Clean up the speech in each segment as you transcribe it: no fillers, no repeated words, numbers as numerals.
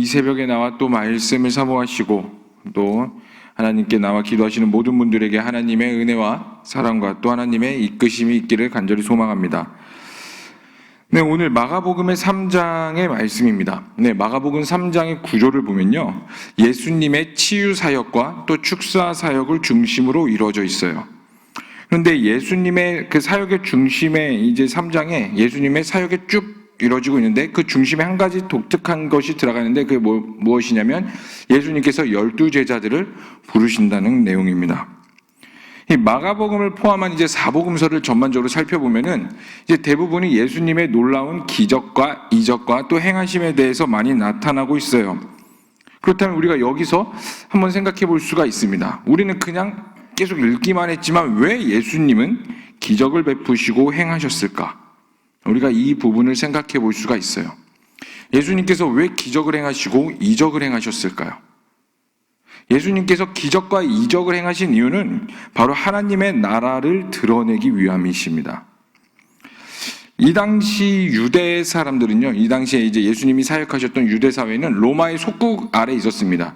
이 새벽에 나와 또 말씀을 사모하시고 또 하나님께 나와 기도하시는 모든 분들에게 하나님의 은혜와 사랑과 또 하나님의 이끄심이 있기를 간절히 소망합니다. 네, 오늘 마가복음의 3장의 말씀입니다. 네, 마가복음 3장의 구조를 보면요, 예수님의 치유 사역과 또 축사 사역을 중심으로 이루어져 있어요. 그런데 예수님의 그 사역의 중심에 이제 3장에 예수님의 사역이 쭉 이루어지고 있는데 그 중심에 한 가지 독특한 것이 들어가는데 그게 무엇이냐면 예수님께서 12제자들을 부르신다는 내용입니다. 이 마가복음을 포함한 이제 사복음서를 전반적으로 살펴보면은 이제 대부분이 예수님의 놀라운 기적과 이적과 또 행하심에 대해서 많이 나타나고 있어요. 그렇다면 우리가 여기서 한번 생각해 볼 수가 있습니다. 우리는 그냥 계속 읽기만 했지만 왜 예수님은 기적을 베푸시고 행하셨을까? 우리가 이 부분을 생각해 볼 수가 있어요. 예수님께서 왜 기적을 행하시고 이적을 행하셨을까요? 예수님께서 기적과 이적을 행하신 이유는 바로 하나님의 나라를 드러내기 위함이십니다. 이 당시 유대 사람들은요, 이 당시에 이제 예수님이 사역하셨던 유대 사회는 로마의 속국 아래에 있었습니다.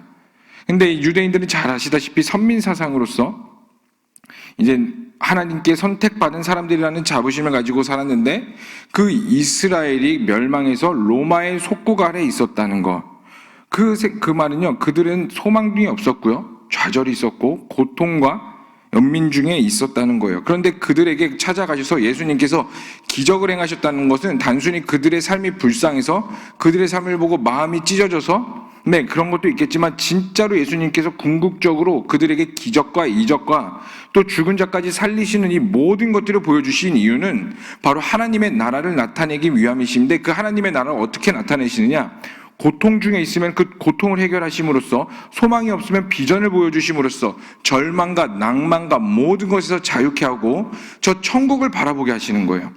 근데 유대인들은 잘 아시다시피 선민 사상으로서 이제 하나님께 선택받은 사람들이라는 자부심을 가지고 살았는데 그 이스라엘이 멸망해서 로마의 속국 아래에 있었다는 것. 그 말은요, 그들은 소망이 없었고요, 좌절이 있었고 고통과 연민 중에 있었다는 거예요. 그런데 그들에게 찾아가셔서 예수님께서 기적을 행하셨다는 것은 단순히 그들의 삶이 불쌍해서 그들의 삶을 보고 마음이 찢어져서 네, 그런 것도 있겠지만 진짜로 예수님께서 궁극적으로 그들에게 기적과 이적과 또 죽은 자까지 살리시는 이 모든 것들을 보여주신 이유는 바로 하나님의 나라를 나타내기 위함이신데 그 하나님의 나라를 어떻게 나타내시느냐? 고통 중에 있으면 그 고통을 해결하심으로써, 소망이 없으면 비전을 보여주심으로써 절망과 낭만과 모든 것에서 자유케 하고 저 천국을 바라보게 하시는 거예요.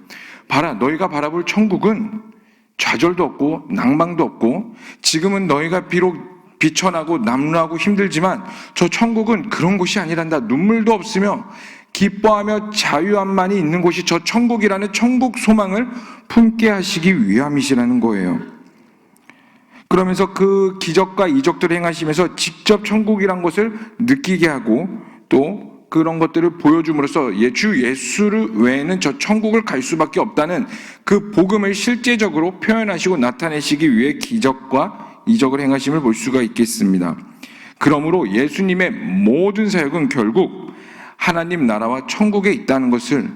봐라, 너희가 바라볼 천국은 좌절도 없고 낭망도 없고 지금은 너희가 비록 비천하고 남루하고 힘들지만 저 천국은 그런 곳이 아니란다. 눈물도 없으며 기뻐하며 자유함만이 있는 곳이 저 천국이라는 천국 소망을 품게 하시기 위함이시라는 거예요. 그러면서 그 기적과 이적들을 행하시면서 직접 천국이란 것을 느끼게 하고 또 그런 것들을 보여줌으로써 주 예수를 외에는 저 천국을 갈 수밖에 없다는 그 복음을 실제적으로 표현하시고 나타내시기 위해 기적과 이적을 행하심을 볼 수가 있겠습니다. 그러므로 예수님의 모든 사역은 결국 하나님 나라와 천국에 있다는 것을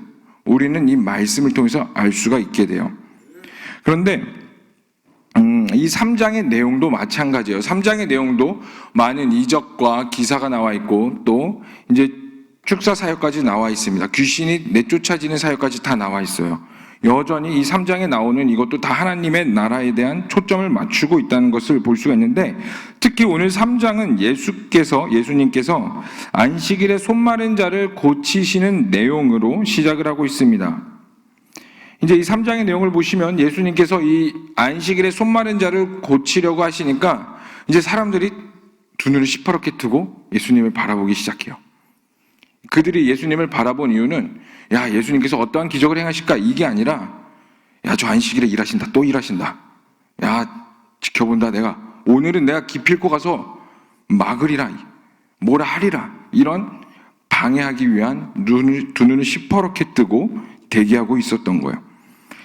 우리는 이 말씀을 통해서 알 수가 있게 돼요. 그런데 이 3장의 내용도 마찬가지예요. 3장의 내용도 많은 이적과 기사가 나와 있고 또 이제 축사 사역까지 나와 있습니다. 귀신이 내쫓아지는 사역까지 다 나와 있어요. 여전히 이 3장에 나오는 이것도 다 하나님의 나라에 대한 초점을 맞추고 있다는 것을 볼 수가 있는데 특히 오늘 3장은 예수님께서 안식일에 손 마른 자를 고치시는 내용으로 시작을 하고 있습니다. 이제 이 3장의 내용을 보시면 예수님께서 이 안식일에 손 마른 자를 고치려고 하시니까 이제 사람들이 두 눈을 시퍼렇게 뜨고 예수님을 바라보기 시작해요. 그들이 예수님을 바라본 이유는 야, 예수님께서 어떠한 기적을 행하실까? 이게 아니라 야, 저 안식일에 일하신다. 또 일하신다. 야, 지켜본다. 내가 오늘은 내가 기필코 가서 막으리라. 뭐라 하리라. 이런 방해하기 위한 두 눈을 시퍼렇게 뜨고 대기하고 있었던 거예요.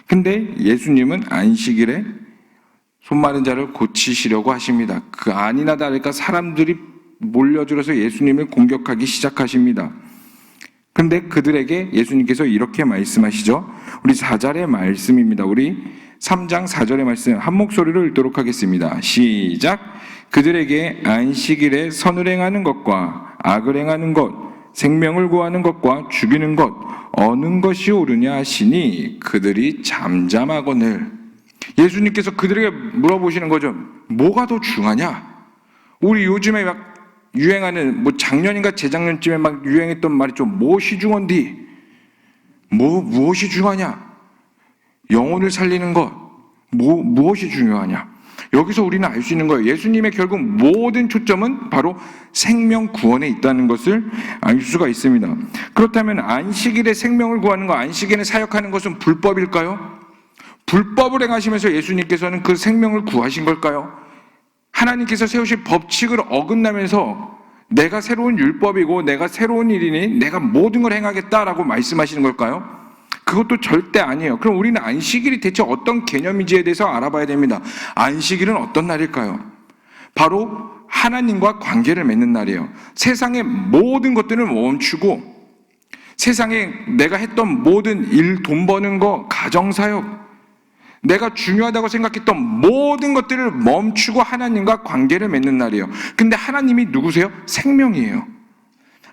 근데 예수님은 안식일에 손 마른 자를 고치시려고 하십니다. 그 아니나 다를까 사람들이 몰려들어서 예수님을 공격하기 시작하십니다. 근데 그들에게 예수님께서 이렇게 말씀하시죠. 우리 4절의 말씀입니다. 우리 3장 4절의 말씀 한 목소리로 읽도록 하겠습니다. 시작. 그들에게 안식일에 선을 행하는 것과 악을 행하는 것, 생명을 구하는 것과 죽이는 것 어느 것이 옳으냐 하시니 그들이 잠잠하거늘. 예수님께서 그들에게 물어보시는 거죠. 뭐가 더 중하냐? 우리 요즘에 막 유행하는 작년인가 재작년쯤에 막 유행했던 말이죠. 무엇이 중한디? 무엇이 중하냐? 영혼을 살리는 것. 무엇이 중요하냐? 여기서 우리는 알 수 있는 거예요. 예수님의 결국 모든 초점은 바로 생명 구원에 있다는 것을 알 수가 있습니다. 그렇다면 안식일에 생명을 구하는 것, 안식일에 사역하는 것은 불법일까요? 불법을 행하시면서 예수님께서는 그 생명을 구하신 걸까요? 하나님께서 세우신 법칙을 어긋나면서 내가 새로운 율법이고 내가 새로운 일이니 내가 모든 걸 행하겠다라고 말씀하시는 걸까요? 그것도 절대 아니에요. 그럼 우리는 안식일이 대체 어떤 개념인지에 대해서 알아봐야 됩니다. 안식일은 어떤 날일까요? 바로 하나님과 관계를 맺는 날이에요. 세상의 모든 것들을 멈추고 세상에 내가 했던 모든 일, 돈 버는 거, 가정사역, 내가 중요하다고 생각했던 모든 것들을 멈추고 하나님과 관계를 맺는 날이에요. 근데 하나님이 누구세요? 생명이에요.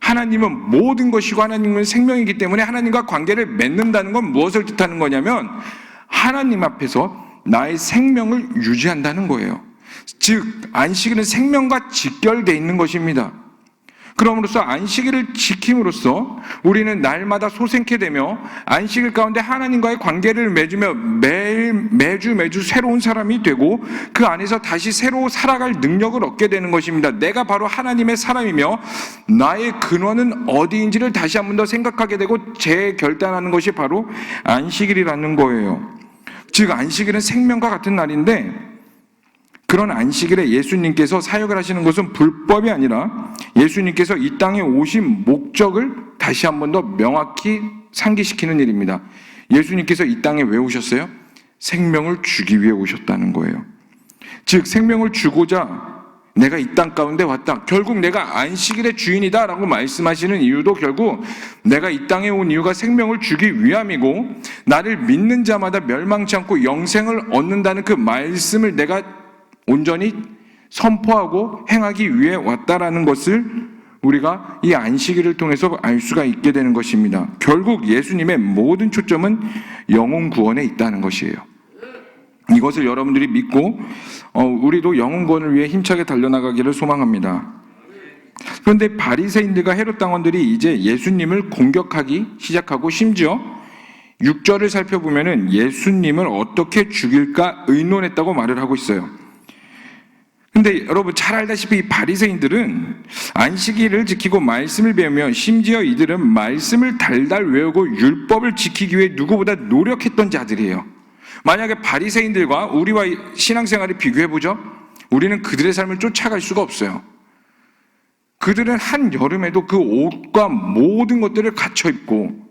하나님은 모든 것이고 하나님은 생명이기 때문에 하나님과 관계를 맺는다는 건 무엇을 뜻하는 거냐면 하나님 앞에서 나의 생명을 유지한다는 거예요. 즉 안식일은 생명과 직결되어 있는 것입니다. 그럼으로써 안식일을 지킴으로써 우리는 날마다 소생케 되며 안식일 가운데 하나님과의 관계를 맺으며 매주 새로운 사람이 되고 그 안에서 다시 새로 살아갈 능력을 얻게 되는 것입니다. 내가 바로 하나님의 사람이며 나의 근원은 어디인지를 다시 한 번 더 생각하게 되고 재결단하는 것이 바로 안식일이라는 거예요. 즉 안식일은 생명과 같은 날인데 그런 안식일에 예수님께서 사역을 하시는 것은 불법이 아니라 예수님께서 이 땅에 오신 목적을 다시 한 번 더 명확히 상기시키는 일입니다. 예수님께서 이 땅에 왜 오셨어요? 생명을 주기 위해 오셨다는 거예요. 즉 생명을 주고자 내가 이 땅 가운데 왔다. 결국 내가 안식일의 주인이다라고 말씀하시는 이유도 결국 내가 이 땅에 온 이유가 생명을 주기 위함이고 나를 믿는 자마다 멸망치 않고 영생을 얻는다는 그 말씀을 내가 온전히 선포하고 행하기 위해 왔다라는 것을 우리가 이 안식일을 통해서 알 수가 있게 되는 것입니다. 결국 예수님의 모든 초점은 영혼 구원에 있다는 것이에요. 이것을 여러분들이 믿고 우리도 영혼 구원을 위해 힘차게 달려나가기를 소망합니다. 그런데 바리새인들과 헤롯 당원들이 이제 예수님을 공격하기 시작하고 심지어 6절을 살펴보면은 예수님을 어떻게 죽일까 의논했다고 말을 하고 있어요. 근데 여러분 잘 알다시피 이 바리새인들은 안식일을 지키고 말씀을 배우며 심지어 이들은 말씀을 달달 외우고 율법을 지키기 위해 누구보다 노력했던 자들이에요. 만약에 바리새인들과 우리와 신앙생활을 비교해보죠. 우리는 그들의 삶을 쫓아갈 수가 없어요. 그들은 한여름에도 그 옷과 모든 것들을 갖춰 입고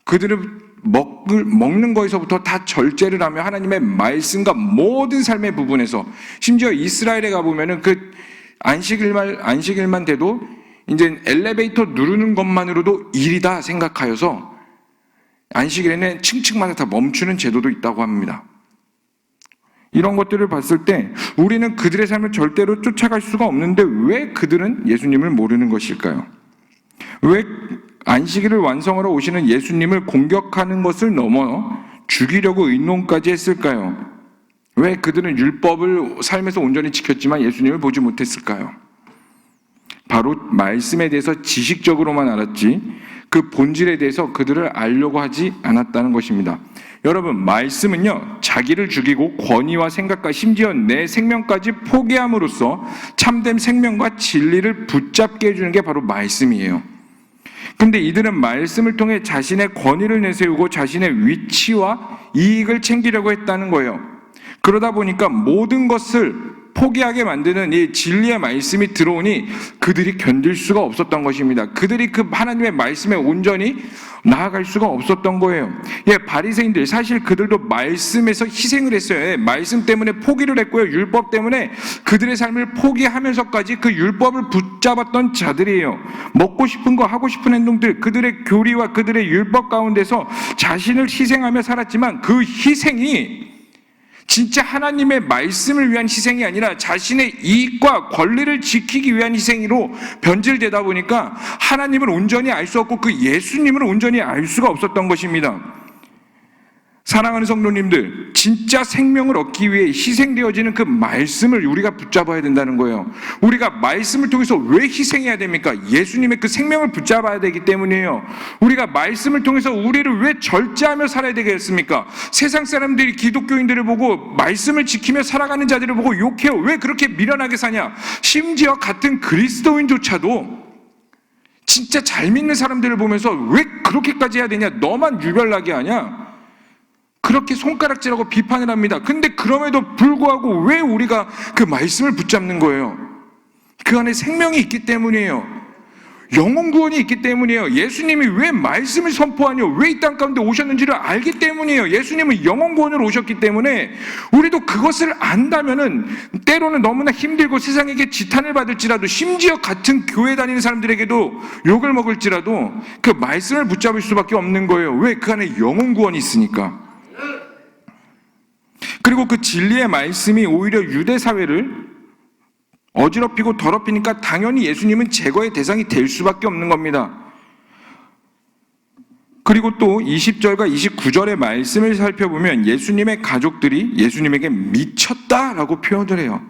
그들은 먹는 거에서부터 다 절제를 하며 하나님의 말씀과 모든 삶의 부분에서 심지어 이스라엘에 가보면은 그 안식일만 돼도 이제 엘리베이터 누르는 것만으로도 일이다 생각하여서 안식일에는 층층마다 다 멈추는 제도도 있다고 합니다. 이런 것들을 봤을 때 우리는 그들의 삶을 절대로 쫓아갈 수가 없는데 왜 그들은 예수님을 모르는 것일까요? 왜 안식일을 완성하러 오시는 예수님을 공격하는 것을 넘어 죽이려고 의논까지 했을까요? 왜 그들은 율법을 삶에서 온전히 지켰지만 예수님을 보지 못했을까요? 바로 말씀에 대해서 지식적으로만 알았지 그 본질에 대해서 그들을 알려고 하지 않았다는 것입니다. 여러분, 말씀은요, 자기를 죽이고 권위와 생각과 심지어 내 생명까지 포기함으로써 참된 생명과 진리를 붙잡게 해주는 게 바로 말씀이에요. 근데 이들은 말씀을 통해 자신의 권위를 내세우고 자신의 위치와 이익을 챙기려고 했다는 거예요. 그러다 보니까 모든 것을 포기하게 만드는 이 진리의 말씀이 들어오니 그들이 견딜 수가 없었던 것입니다. 그들이 그 하나님의 말씀에 온전히 나아갈 수가 없었던 거예요. 바리새인들 사실 그들도 말씀에서 희생을 했어요. 말씀 때문에 포기를 했고요. 율법 때문에 그들의 삶을 포기하면서까지 그 율법을 붙잡았던 자들이에요. 먹고 싶은 거 하고 싶은 행동들, 그들의 교리와 그들의 율법 가운데서 자신을 희생하며 살았지만 그 희생이 진짜 하나님의 말씀을 위한 희생이 아니라 자신의 이익과 권리를 지키기 위한 희생으로 변질되다 보니까 하나님을 온전히 알 수 없고 그 예수님을 온전히 알 수가 없었던 것입니다. 사랑하는 성도님들, 진짜 생명을 얻기 위해 희생되어지는 그 말씀을 우리가 붙잡아야 된다는 거예요. 우리가 말씀을 통해서 왜 희생해야 됩니까? 예수님의 그 생명을 붙잡아야 되기 때문이에요. 우리가 말씀을 통해서 우리를 왜 절제하며 살아야 되겠습니까? 세상 사람들이 기독교인들을 보고 말씀을 지키며 살아가는 자들을 보고 욕해요. 왜 그렇게 미련하게 사냐? 심지어 같은 그리스도인조차도 진짜 잘 믿는 사람들을 보면서 왜 그렇게까지 해야 되냐? 너만 유별나게 하냐? 그렇게 손가락질하고 비판을 합니다. 근데 그럼에도 불구하고 왜 우리가 그 말씀을 붙잡는 거예요? 그 안에 생명이 있기 때문이에요. 영혼 구원이 있기 때문이에요. 예수님이 왜 말씀을 선포하며 왜 이 땅 가운데 오셨는지를 알기 때문이에요. 예수님은 영혼 구원으로 오셨기 때문에 우리도 그것을 안다면은 때로는 너무나 힘들고 세상에게 지탄을 받을지라도 심지어 같은 교회 다니는 사람들에게도 욕을 먹을지라도 그 말씀을 붙잡을 수밖에 없는 거예요. 왜? 그 안에 영혼 구원이 있으니까. 그리고 그 진리의 말씀이 오히려 유대 사회를 어지럽히고 더럽히니까 당연히 예수님은 제거의 대상이 될 수밖에 없는 겁니다. 그리고 또 20절과 29절의 말씀을 살펴보면 예수님의 가족들이 예수님에게 미쳤다라고 표현을 해요.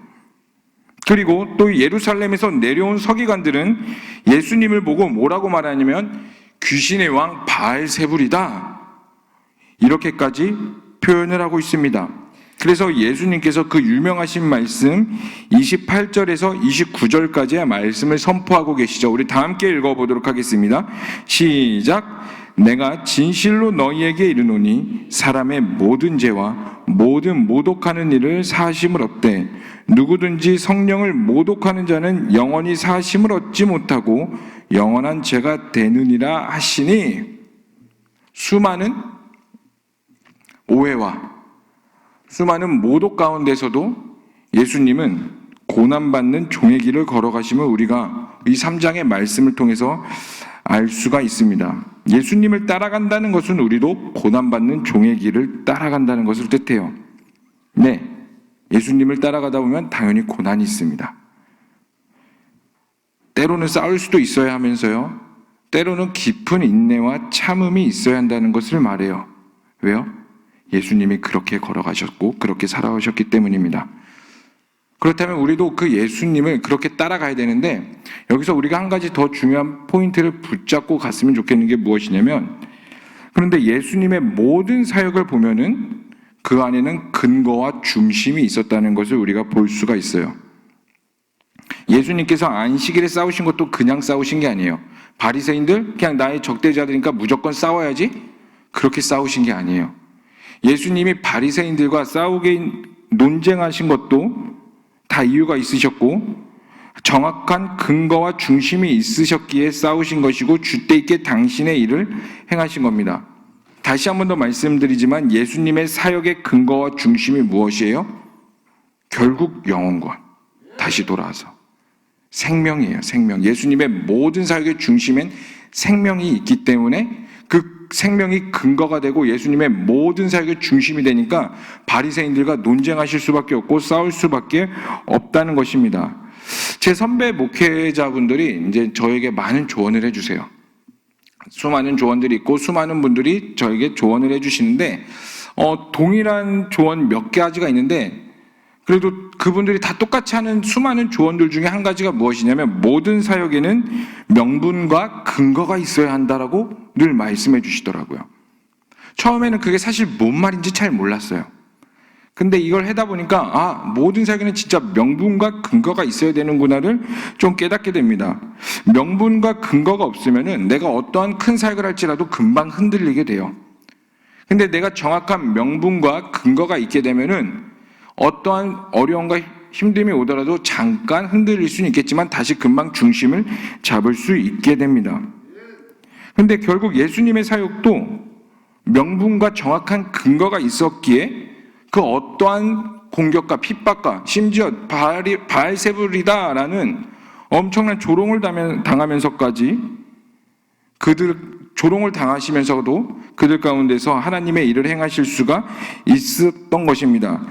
그리고 또 예루살렘에서 내려온 서기관들은 예수님을 보고 뭐라고 말하냐면 귀신의 왕 바알세불이다, 이렇게까지 표현을 하고 있습니다. 그래서 예수님께서 그 유명하신 말씀 28절에서 29절까지의 말씀을 선포하고 계시죠. 우리 다 함께 읽어보도록 하겠습니다. 시작. 내가 진실로 너희에게 이르노니 사람의 모든 죄와 모든 모독하는 일을 사하심을 얻되 누구든지 성령을 모독하는 자는 영원히 사하심을 얻지 못하고 영원한 죄가 되느니라 하시니, 수많은 오해와 수많은 모독 가운데서도 예수님은 고난받는 종의 길을 걸어가심을 우리가 이 3장의 말씀을 통해서 알 수가 있습니다. 예수님을 따라간다는 것은 우리도 고난받는 종의 길을 따라간다는 것을 뜻해요. 네, 예수님을 따라가다 보면 당연히 고난이 있습니다. 때로는 싸울 수도 있어야 하면서요, 때로는 깊은 인내와 참음이 있어야 한다는 것을 말해요. 왜요? 예수님이 그렇게 걸어가셨고 그렇게 살아오셨기 때문입니다. 그렇다면 우리도 그 예수님을 그렇게 따라가야 되는데, 여기서 우리가 한 가지 더 중요한 포인트를 붙잡고 갔으면 좋겠는 게 무엇이냐면, 그런데 예수님의 모든 사역을 보면은 그 안에는 근거와 중심이 있었다는 것을 우리가 볼 수가 있어요. 예수님께서 안식일에 싸우신 것도 그냥 싸우신 게 아니에요. 바리새인들 그냥 나의 적대자들이니까 무조건 싸워야지, 그렇게 싸우신 게 아니에요. 예수님이 바리새인들과 싸우게 논쟁하신 것도 다 이유가 있으셨고 정확한 근거와 중심이 있으셨기에 싸우신 것이고 주때 있게 당신의 일을 행하신 겁니다. 다시 한 번 더 말씀드리지만 예수님의 사역의 근거와 중심이 무엇이에요? 결국 영혼과 다시 돌아와서 생명이에요. 생명. 예수님의 모든 사역의 중심엔 생명이 있기 때문에 그 생명이 근거가 되고 예수님의 모든 사역의 중심이 되니까 바리새인들과 논쟁하실 수밖에 없고 싸울 수밖에 없다는 것입니다. 제 선배 목회자분들이 이제 저에게 많은 조언을 해주세요. 수많은 조언들이 있고 수많은 분들이 저에게 조언을 해주시는데 동일한 조언 몇 가지가 있는데, 그래도 그분들이 다 똑같이 하는 수많은 조언들 중에 한 가지가 무엇이냐면 모든 사역에는 명분과 근거가 있어야 한다라고 늘 말씀해 주시더라고요. 처음에는 그게 사실 뭔 말인지 잘 몰랐어요. 근데 이걸 하다 보니까 모든 사역에는 진짜 명분과 근거가 있어야 되는구나를 좀 깨닫게 됩니다. 명분과 근거가 없으면은 내가 어떠한 큰 사역을 할지라도 금방 흔들리게 돼요. 근데 내가 정확한 명분과 근거가 있게 되면은 어떠한 어려움과 힘듦이 오더라도 잠깐 흔들릴 수는 있겠지만 다시 금방 중심을 잡을 수 있게 됩니다. 그런데 결국 예수님의 사역도 명분과 정확한 근거가 있었기에 그 어떠한 공격과 핍박과 심지어 바알세불이다라는 엄청난 조롱을 당하면서까지 조롱을 당하시면서도 그들 가운데서 하나님의 일을 행하실 수가 있었던 것입니다.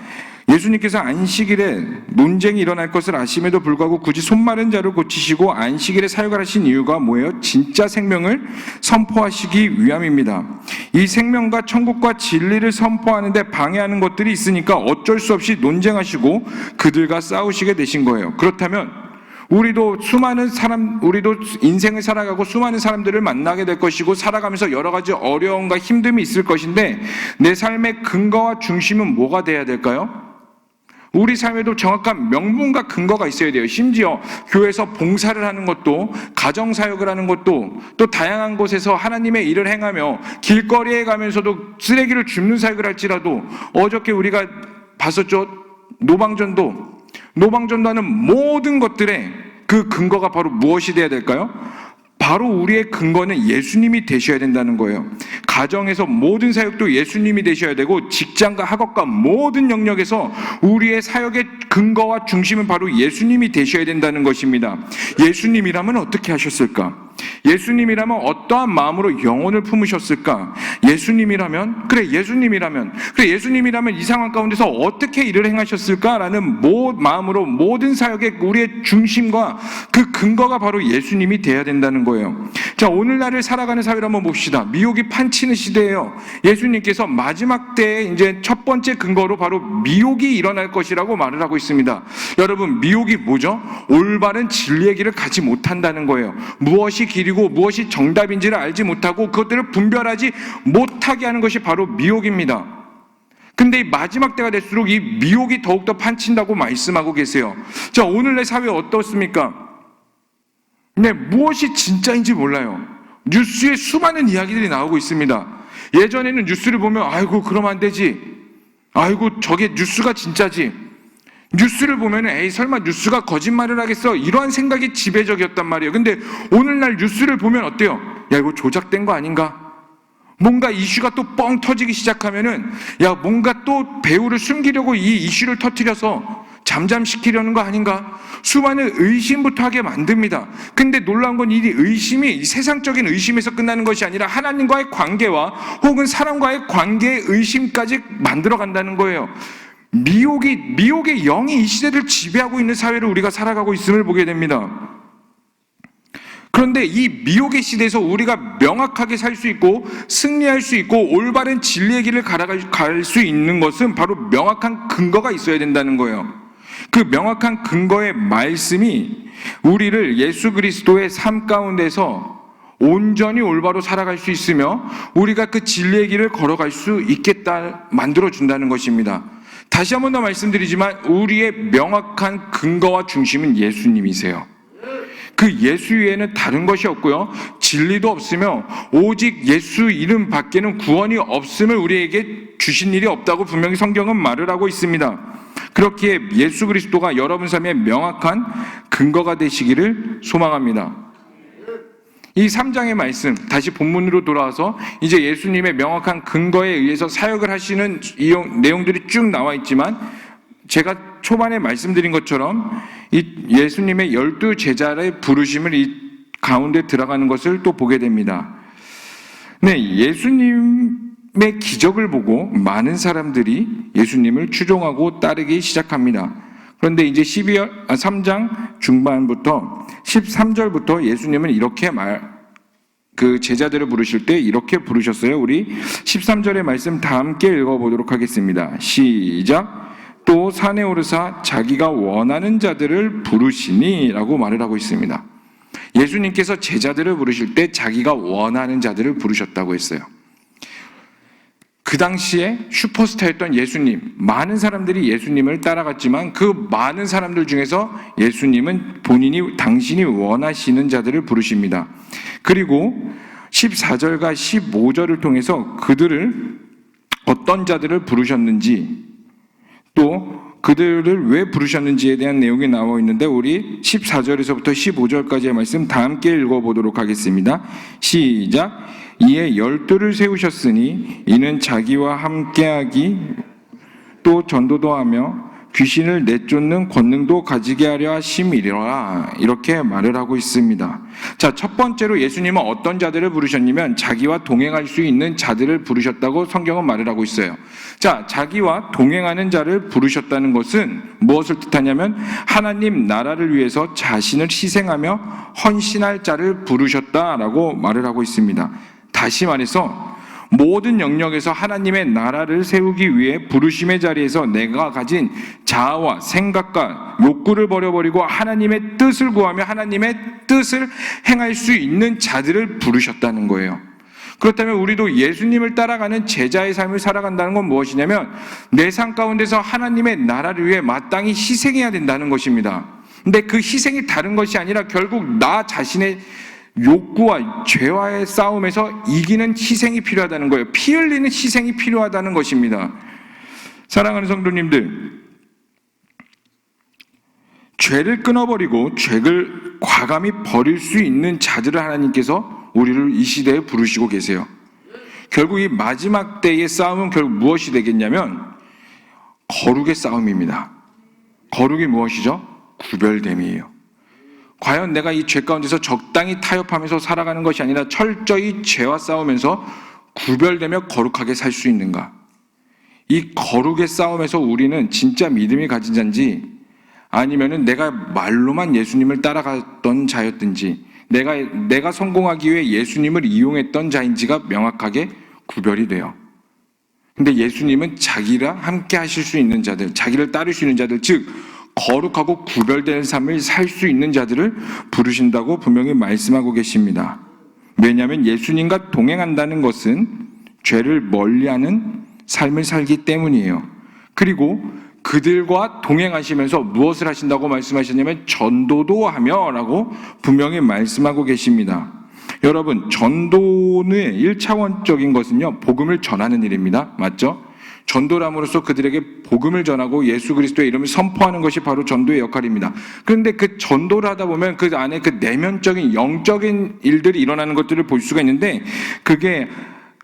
예수님께서 안식일에 논쟁이 일어날 것을 아심에도 불구하고 굳이 손 마른 자를 고치시고 안식일에 사역을 하신 이유가 뭐예요? 진짜 생명을 선포하시기 위함입니다. 이 생명과 천국과 진리를 선포하는데 방해하는 것들이 있으니까 어쩔 수 없이 논쟁하시고 그들과 싸우시게 되신 거예요. 그렇다면 우리도 인생을 살아가고 수많은 사람들을 만나게 될 것이고 살아가면서 여러 가지 어려움과 힘듦이 있을 것인데 내 삶의 근거와 중심은 뭐가 돼야 될까요? 우리 삶에도 정확한 명분과 근거가 있어야 돼요. 심지어 교회에서 봉사를 하는 것도, 가정사역을 하는 것도, 또 다양한 곳에서 하나님의 일을 행하며 길거리에 가면서도 쓰레기를 줍는 사역을 할지라도, 어저께 우리가 봤었죠. 노방전도 하는 모든 것들의 그 근거가 바로 무엇이 되어야 될까요? 바로 우리의 근거는 예수님이 되셔야 된다는 거예요. 가정에서 모든 사역도 예수님이 되셔야 되고, 직장과 학업과 모든 영역에서 우리의 사역의 근거와 중심은 바로 예수님이 되셔야 된다는 것입니다. 예수님이라면 어떻게 하셨을까? 예수님이라면 어떠한 마음으로 영혼을 품으셨을까? 예수님이라면 이 상황 가운데서 어떻게 일을 행하셨을까라는 마음으로 모든 사역의 우리의 중심과 그 근거가 바로 예수님이 돼야 된다는 거예요. 자, 오늘날을 살아가는 사회를 한번 봅시다. 미혹이 판치는 시대예요. 예수님께서 마지막 때에 이제 첫 번째 근거로 바로 미혹이 일어날 것이라고 말을 하고 있습니다. 여러분, 미혹이 뭐죠? 올바른 진리의 길을 가지 못한다는 거예요. 무엇이 길이고 무엇이 정답인지를 알지 못하고 그것들을 분별하지 못하게 하는 것이 바로 미혹입니다. 근데 이 마지막 때가 될수록 이 미혹이 더욱더 판친다고 말씀하고 계세요. 자, 오늘날 사회 어떻습니까? 네, 무엇이 진짜인지 몰라요. 뉴스에 수많은 이야기들이 나오고 있습니다. 예전에는 뉴스를 보면 아이고 그러면 안 되지, 아이고 저게 뉴스가 진짜지, 뉴스를 보면 에이 설마 뉴스가 거짓말을 하겠어, 이러한 생각이 지배적이었단 말이에요. 근데 오늘날 뉴스를 보면 어때요? 야, 이거 조작된 거 아닌가? 뭔가 이슈가 또 뻥 터지기 시작하면은 야, 뭔가 또 배우를 숨기려고 이 이슈를 터뜨려서 잠잠시키려는 거 아닌가? 수많은 의심부터 하게 만듭니다. 근데 놀라운 건 이 의심이 세상적인 의심에서 끝나는 것이 아니라 하나님과의 관계와 혹은 사람과의 관계의 의심까지 만들어 간다는 거예요. 미혹의 영이 이 시대를 지배하고 있는 사회를 우리가 살아가고 있음을 보게 됩니다. 그런데 이 미혹의 시대에서 우리가 명확하게 살 수 있고 승리할 수 있고 올바른 진리의 길을 갈 수 있는 것은 바로 명확한 근거가 있어야 된다는 거예요. 그 명확한 근거의 말씀이 우리를 예수 그리스도의 삶 가운데서 온전히 올바로 살아갈 수 있으며 우리가 그 진리의 길을 걸어갈 수 있겠다 만들어준다는 것입니다. 다시 한 번 더 말씀드리지만 우리의 명확한 근거와 중심은 예수님이세요. 그 예수 위에는 다른 것이 없고요, 진리도 없으며 오직 예수 이름 밖에는 구원이 없음을 우리에게 주신 일이 없다고 분명히 성경은 말을 하고 있습니다. 그렇기에 예수 그리스도가 여러분 삶의 명확한 근거가 되시기를 소망합니다. 이 3장의 말씀, 다시 본문으로 돌아와서 이제 예수님의 명확한 근거에 의해서 사역을 하시는 이 내용들이 쭉 나와 있지만, 제가 초반에 말씀드린 것처럼 이 예수님의 12제자의 부르심을 이 가운데 들어가는 것을 또 보게 됩니다. 네, 예수님의 기적을 보고 많은 사람들이 예수님을 추종하고 따르기 시작합니다. 그런데 이제 3장 중반부터 13절부터 예수님은 이렇게 그 제자들을 부르실 때 이렇게 부르셨어요. 우리 13절의 말씀 다 함께 읽어보도록 하겠습니다. 시작. 또 산에 오르사 자기가 원하는 자들을 부르시니 라고 말을 하고 있습니다. 예수님께서 제자들을 부르실 때 자기가 원하는 자들을 부르셨다고 했어요. 그 당시에 슈퍼스타였던 예수님, 많은 사람들이 예수님을 따라갔지만 그 많은 사람들 중에서 예수님은 당신이 원하시는 자들을 부르십니다. 그리고 14절과 15절을 통해서 그들을 어떤 자들을 부르셨는지, 또 그들을 왜 부르셨는지에 대한 내용이 나와 있는데 우리 14절에서부터 15절까지의 말씀 다 함께 읽어보도록 하겠습니다. 시작. 이에 12를 세우셨으니 이는 자기와 함께하기 또 전도도 하며 귀신을 내쫓는 권능도 가지게 하려 하심이라, 이렇게 말을 하고 있습니다. 자, 첫 번째로 예수님은 어떤 자들을 부르셨냐면 자기와 동행할 수 있는 자들을 부르셨다고 성경은 말을 하고 있어요. 자, 자기와 동행하는 자를 부르셨다는 것은 무엇을 뜻하냐면 하나님 나라를 위해서 자신을 희생하며 헌신할 자를 부르셨다라고 말을 하고 있습니다. 다시 말해서 모든 영역에서 하나님의 나라를 세우기 위해 부르심의 자리에서 내가 가진 자아와 생각과 욕구를 버려버리고 하나님의 뜻을 구하며 하나님의 뜻을 행할 수 있는 자들을 부르셨다는 거예요. 그렇다면 우리도 예수님을 따라가는 제자의 삶을 살아간다는 건 무엇이냐면 내 삶 가운데서 하나님의 나라를 위해 마땅히 희생해야 된다는 것입니다. 근데 그 희생이 다른 것이 아니라 결국 나 자신의 욕구와 죄와의 싸움에서 이기는 희생이 필요하다는 거예요. 피 흘리는 희생이 필요하다는 것입니다. 사랑하는 성도님들, 죄를 끊어버리고 죄를 과감히 버릴 수 있는 자들을 하나님께서 우리를 이 시대에 부르시고 계세요. 결국 이 마지막 때의 싸움은 결국 무엇이 되겠냐면 거룩의 싸움입니다. 거룩이 무엇이죠? 구별됨이에요. 과연 내가 이 죄 가운데서 적당히 타협하면서 살아가는 것이 아니라 철저히 죄와 싸우면서 구별되며 거룩하게 살 수 있는가? 이 거룩의 싸움에서 우리는 진짜 믿음이 가진 자인지 아니면은 내가 말로만 예수님을 따라갔던 자였든지 내가 성공하기 위해 예수님을 이용했던 자인지가 명확하게 구별이 돼요. 근데 예수님은 자기랑 함께 하실 수 있는 자들, 자기를 따를 수 있는 자들, 즉 거룩하고 구별된 삶을 살 수 있는 자들을 부르신다고 분명히 말씀하고 계십니다. 왜냐하면 예수님과 동행한다는 것은 죄를 멀리하는 삶을 살기 때문이에요. 그리고 그들과 동행하시면서 무엇을 하신다고 말씀하셨냐면 전도도 하며 라고 분명히 말씀하고 계십니다. 여러분, 전도는 1차원적인 것은요, 복음을 전하는 일입니다. 맞죠? 전도람으로써 그들에게 복음을 전하고 예수 그리스도의 이름을 선포하는 것이 바로 전도의 역할입니다. 그런데 그 전도를 하다 보면 그 안에 그 내면적인 영적인 일들이 일어나는 것들을 볼 수가 있는데 그게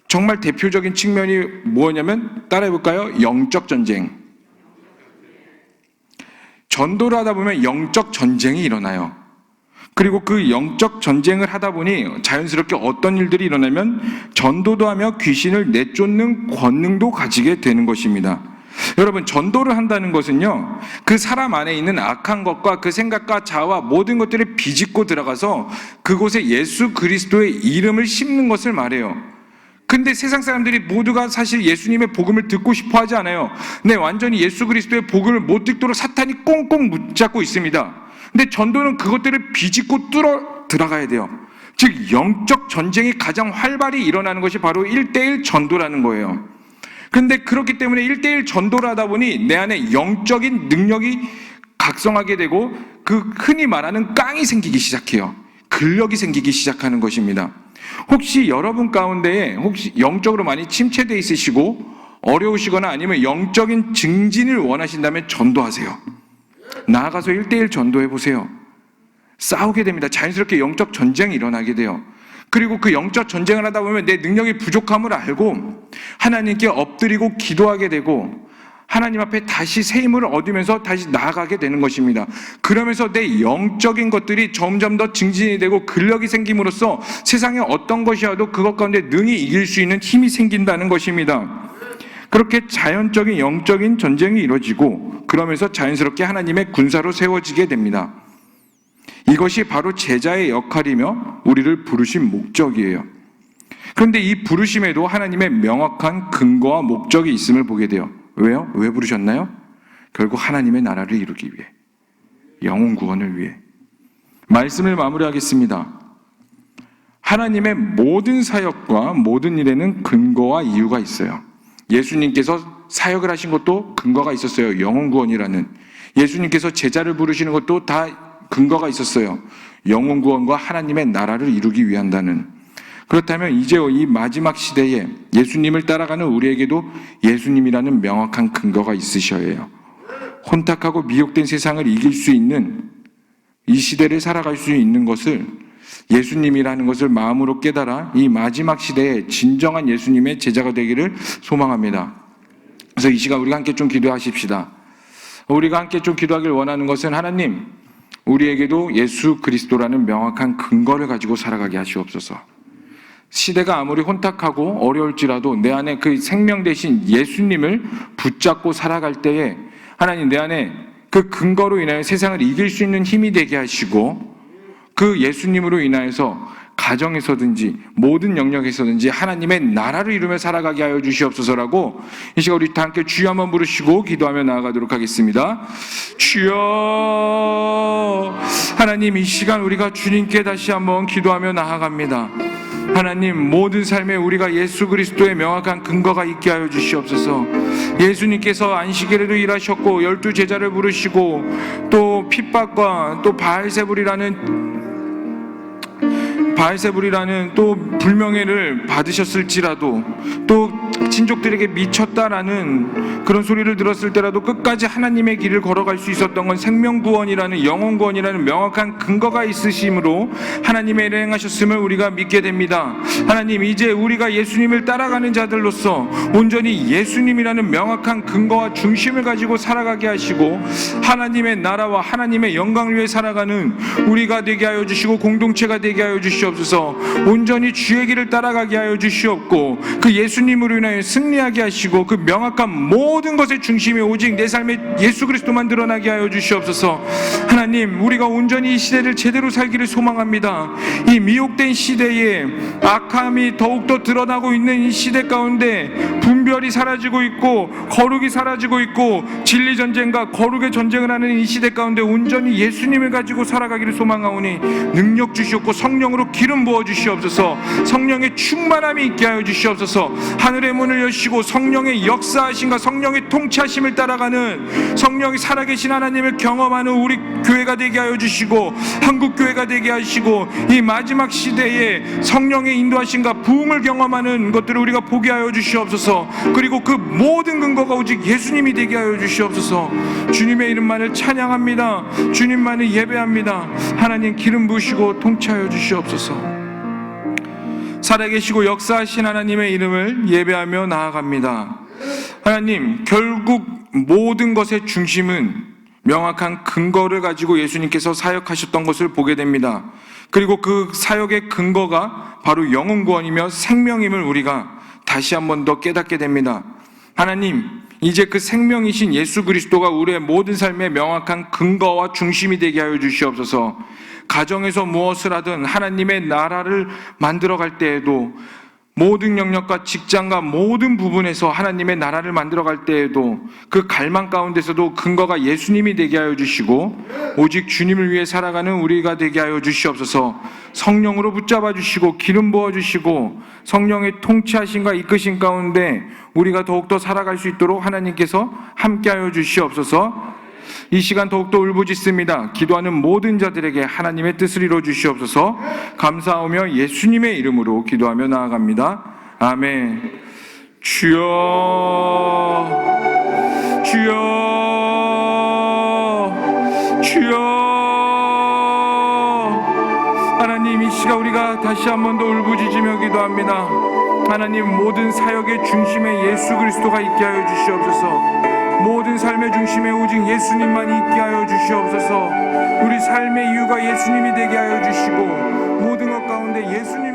정말 대표적인 측면이 뭐냐면 따라해볼까요? 영적 전쟁. 전도를 하다 보면 영적 전쟁이 일어나요. 그리고 그 영적 전쟁을 하다 보니 자연스럽게 어떤 일들이 일어나면 전도도 하며 귀신을 내쫓는 권능도 가지게 되는 것입니다. 여러분, 전도를 한다는 것은요, 그 사람 안에 있는 악한 것과 그 생각과 자아와 모든 것들을 비집고 들어가서 그곳에 예수 그리스도의 이름을 심는 것을 말해요. 근데 세상 사람들이 모두가 사실 예수님의 복음을 듣고 싶어 하지 않아요. 네, 완전히 예수 그리스도의 복음을 못 듣도록 사탄이 꽁꽁 붙잡고 있습니다. 근데 전도는 그것들을 비집고 뚫어 들어가야 돼요. 즉 영적 전쟁이 가장 활발히 일어나는 것이 바로 1:1 전도라는 거예요. 그런데 그렇기 때문에 1:1 전도를 하다 보니 내 안에 영적인 능력이 각성하게 되고 그 흔히 말하는 깡이 생기기 시작해요. 근력이 생기기 시작하는 것입니다. 혹시 여러분 가운데에 혹시 영적으로 많이 침체되어 있으시고 어려우시거나 아니면 영적인 증진을 원하신다면 전도하세요. 나아가서 1:1 전도해 보세요. 싸우게 됩니다. 자연스럽게 영적 전쟁이 일어나게 돼요. 그리고 그 영적 전쟁을 하다 보면 내 능력이 부족함을 알고 하나님께 엎드리고 기도하게 되고 하나님 앞에 다시 새 힘을 얻으면서 다시 나아가게 되는 것입니다. 그러면서 내 영적인 것들이 점점 더 증진이 되고 근력이 생김으로써 세상에 어떤 것이어도 그것 가운데 능히 이길 수 있는 힘이 생긴다는 것입니다. 그렇게 자연적인 영적인 전쟁이 이루어지고 그러면서 자연스럽게 하나님의 군사로 세워지게 됩니다. 이것이 바로 제자의 역할이며 우리를 부르신 목적이에요. 그런데 이 부르심에도 하나님의 명확한 근거와 목적이 있음을 보게 돼요. 왜요? 왜 부르셨나요? 결국 하나님의 나라를 이루기 위해, 영혼 구원을 위해. 말씀을 마무리하겠습니다. 하나님의 모든 사역과 모든 일에는 근거와 이유가 있어요. 예수님께서 사역을 하신 것도 근거가 있었어요. 영혼 구원이라는. 예수님께서 제자를 부르시는 것도 다 근거가 있었어요. 영혼 구원과 하나님의 나라를 이루기 위한다는. 그렇다면 이제 이 마지막 시대에 예수님을 따라가는 우리에게도 예수님이라는 명확한 근거가 있으셔야 해요. 혼탁하고 미혹된 세상을 이길 수 있는 이 시대를 살아갈 수 있는 것을 예수님이라는 것을 마음으로 깨달아 이 마지막 시대에 진정한 예수님의 제자가 되기를 소망합니다. 그래서 이 시간 우리가 함께 좀 기도하십시다. 우리가 함께 좀 기도하길 원하는 것은 하나님, 우리에게도 예수 그리스도라는 명확한 근거를 가지고 살아가게 하시옵소서. 시대가 아무리 혼탁하고 어려울지라도 내 안에 그 생명 대신 예수님을 붙잡고 살아갈 때에 하나님, 내 안에 그 근거로 인하여 세상을 이길 수 있는 힘이 되게 하시고 그 예수님으로 인하여서 가정에서든지 모든 영역에서든지 하나님의 나라를 이루며 살아가게 하여 주시옵소서라고 이 시간 우리 다 함께 주여 한번 부르시고 기도하며 나아가도록 하겠습니다. 주여. 하나님, 이 시간 우리가 주님께 다시 한번 기도하며 나아갑니다. 하나님, 모든 삶에 우리가 예수 그리스도의 명확한 근거가 있게 하여 주시옵소서. 예수님께서 안식일에도 일하셨고 12제자를 부르시고 또 핍박과 또 바알세불이라는 또 불명예를 받으셨을지라도, 또 친족들에게 미쳤다라는 그런 소리를 들었을 때라도 끝까지 하나님의 길을 걸어갈 수 있었던 건 생명구원이라는, 영혼구원이라는 명확한 근거가 있으심으로 하나님의 일을 행하셨음을 우리가 믿게 됩니다. 하나님, 이제 우리가 예수님을 따라가는 자들로서 온전히 예수님이라는 명확한 근거와 중심을 가지고 살아가게 하시고 하나님의 나라와 하나님의 영광을 위해 살아가는 우리가 되게 하여 주시고 공동체가 되게 하여 주시옵소서. 온전히 주의 길을 따라가게 하여 주시옵고 그 예수님으로 인하여 승리하게 하시고 그 명확한 모든 것의 중심이 오직 내 삶에 예수 그리스도만 드러나게 하여 주시옵소서. 하나님, 우리가 온전히 이 시대를 제대로 살기를 소망합니다. 이 미혹된 시대에 악함이 더욱더 드러나고 있는 이 시대 가운데 분별이 사라지고 있고 거룩이 사라지고 있고 진리 전쟁과 거룩의 전쟁을 하는 이 시대 가운데 온전히 예수님을 가지고 살아가기를 소망하오니 능력 주시옵고 성령으로 기름 부어 주시옵소서. 성령의 충만함이 있게 하여 주시옵소서. 하늘의 문을 여시고 성령의 역사하심과 성령의 통치하심을 따라가는, 성령이 살아계신 하나님을 경험하는 우리 교회가 되게 하여 주시고 한국교회가 되게 하시고 이 마지막 시대에 성령의 인도하심과 부흥을 경험하는 것들을 우리가 보게 하여 주시옵소서. 그리고 그 모든 근거가 오직 예수님이 되게 하여 주시옵소서. 주님의 이름만을 찬양합니다. 주님만을 예배합니다. 하나님, 기름 부으시고 통치하여 주시옵소서. 살아계시고 역사하신 하나님의 이름을 예배하며 나아갑니다. 하나님, 결국 모든 것의 중심은 명확한 근거를 가지고 예수님께서 사역하셨던 것을 보게 됩니다. 그리고 그 사역의 근거가 바로 영혼구원이며 생명임을 우리가 다시 한 번 더 깨닫게 됩니다. 하나님, 이제 그 생명이신 예수 그리스도가 우리의 모든 삶의 명확한 근거와 중심이 되게 하여 주시옵소서. 가정에서 무엇을 하든 하나님의 나라를 만들어갈 때에도, 모든 영역과 직장과 모든 부분에서 하나님의 나라를 만들어갈 때에도 그 갈망 가운데서도 근거가 예수님이 되게 하여 주시고 오직 주님을 위해 살아가는 우리가 되게 하여 주시옵소서. 성령으로 붙잡아 주시고 기름 부어 주시고 성령의 통치하심과 이끄심 가운데 우리가 더욱더 살아갈 수 있도록 하나님께서 함께 하여 주시옵소서. 이 시간 더욱더 울부짖습니다. 기도하는 모든 자들에게 하나님의 뜻을 이루어 주시옵소서. 감사하며 예수님의 이름으로 기도하며 나아갑니다. 아멘. 주여, 주여, 주여. 하나님, 이 시간 우리가 다시 한 번 더 울부짖으며 기도합니다. 하나님, 모든 사역의 중심에 예수 그리스도가 있게 하여 주시옵소서. 모든 삶의 중심에 오직 예수님만 있게 하여 주시옵소서. 우리 삶의 이유가 예수님이 되게 하여 주시고 모든 것 가운데 예수님